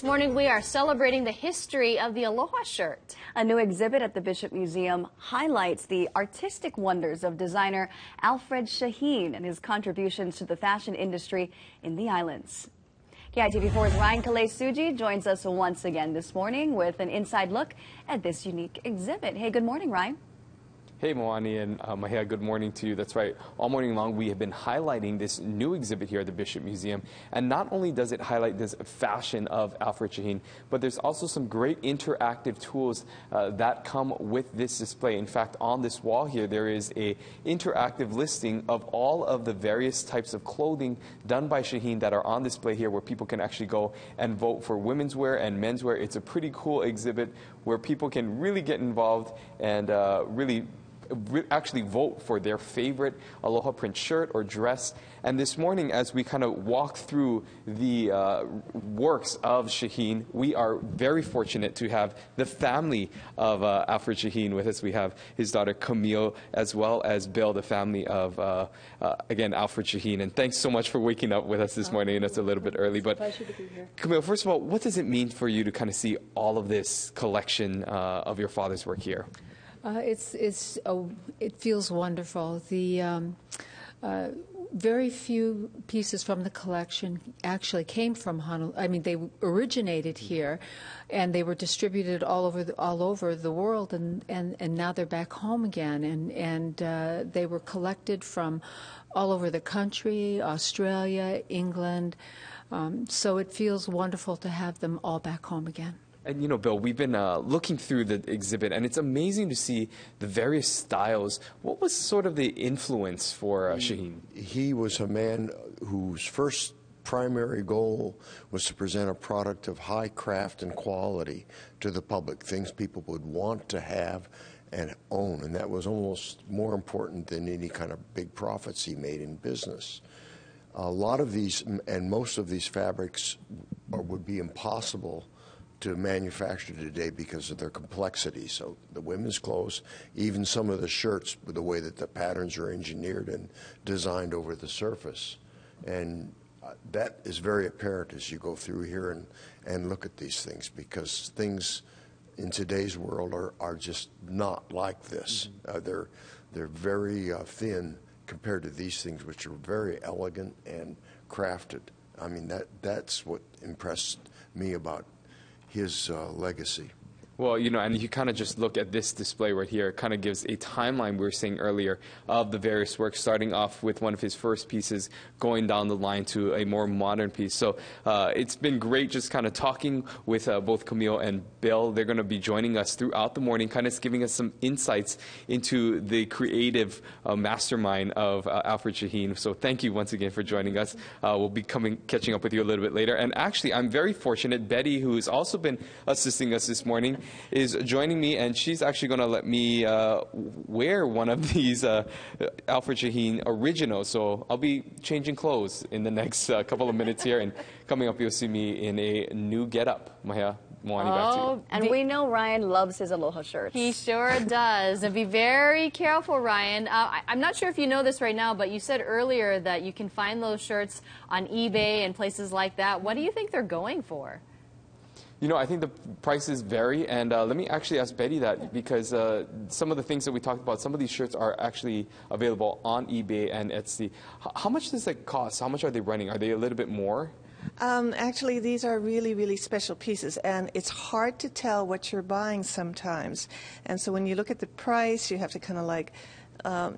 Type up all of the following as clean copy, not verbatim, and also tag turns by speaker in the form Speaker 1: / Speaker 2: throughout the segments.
Speaker 1: This morning we are celebrating the history of the Aloha shirt.
Speaker 2: A new exhibit at the Bishop Museum highlights the artistic wonders of designer Alfred Shaheen and his contributions to the fashion industry in the islands. KITV4's Ryan Kalei-Suji joins us once again this morning with an inside look at this unique exhibit. Hey, good morning, Ryan.
Speaker 3: Hey, Moani and Mahia, good morning to you. That's right. All morning long, we have been highlighting this new exhibit here at the Bishop Museum. And not only does it highlight this fashion of Alfred Shaheen, but there's also some great interactive tools that come with this display. In fact, on this wall here, there is a interactive listing of all of the various types of clothing done by Shaheen that are on display here, where people can actually go and vote for women's wear and men's wear. It's a pretty cool exhibit where people can really get involved and really actually vote for their favorite Aloha print shirt or dress. And this morning, as we kind of walk through the works of Shaheen, we are very fortunate to have the family of Alfred Shaheen with us. We have his daughter Camille, as well as Bill, the family of, again, Alfred Shaheen. And thanks so much for waking up with us this morning. And it's a little bit early, but
Speaker 4: pleasure to be here.
Speaker 3: Camille, first of all, what does it mean for you to kind of see all of this collection of your father's work here?
Speaker 4: It feels wonderful. The very few pieces from the collection actually came from Honolulu. I mean, they originated here, and they were distributed all over the world, and now they're back home again. And they were collected from all over the country, Australia, England. So it feels wonderful to have them all back home again.
Speaker 3: And, you know, Bill, we've been looking through the exhibit, and it's amazing to see the various styles. What was sort of the influence for Shaheen?
Speaker 5: He was a man whose first primary goal was to present a product of high craft and quality to the public, things people would want to have and own. And that was almost more important than any kind of big profits he made in business. A lot of these, and most of these fabrics would be impossible to manufacture today because of their complexity. So the women's clothes, even some of the shirts, the way that the patterns are engineered and designed over the surface. And that is very apparent as you go through here and look at these things, because things in today's world are just not like this. They're very thin compared to these things, which are very elegant and crafted. I mean, that's what impressed me about his legacy.
Speaker 3: Well, you know, and you kind of just look at this display right here. It kind of gives a timeline, we were saying earlier, of the various works, starting off with one of his first pieces, going down the line to a more modern piece. So it's been great just kind of talking with both Camille and Bill. They're going to be joining us throughout the morning, kind of giving us some insights into the creative mastermind of Alfred Shaheen. So thank you once again for joining us. We'll be catching up with you a little bit later. And actually, I'm very fortunate. Betty, who has also been assisting us this morning, is joining me, and she's actually going to let me wear one of these Alfred Shaheen originals. So I'll be changing clothes in the next couple of minutes here, and coming up you'll see me in a new getup. Mahia, Moani, back to you.
Speaker 2: And we know Ryan loves his Aloha shirts.
Speaker 1: He sure does. And be very careful, Ryan. I'm not sure if you know this right now, but you said earlier that you can find those shirts on eBay and places like that. What do you think they're going for?
Speaker 3: You know, I think the prices vary, and let me actually ask Betty that, because some of the things that we talked about, some of these shirts are actually available on eBay and Etsy. How much does it cost? How much are they running? Are they a little bit more?
Speaker 6: Actually, these are really, really special pieces, and it's hard to tell what you're buying sometimes. And so when you look at the price, you have to kind of like,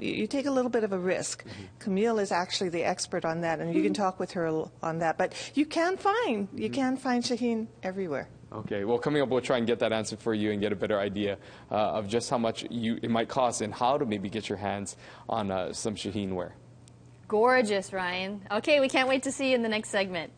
Speaker 6: you take a little bit of a risk. Camille is actually the expert on that, and you can talk with her on that. But you can find Shaheen everywhere.
Speaker 3: Okay, well, coming up, we'll try and get that answer for you and get a better idea of just how much it might cost and how to maybe get your hands on some Shaheen wear.
Speaker 1: Gorgeous, Ryan. Okay, we can't wait to see you in the next segment.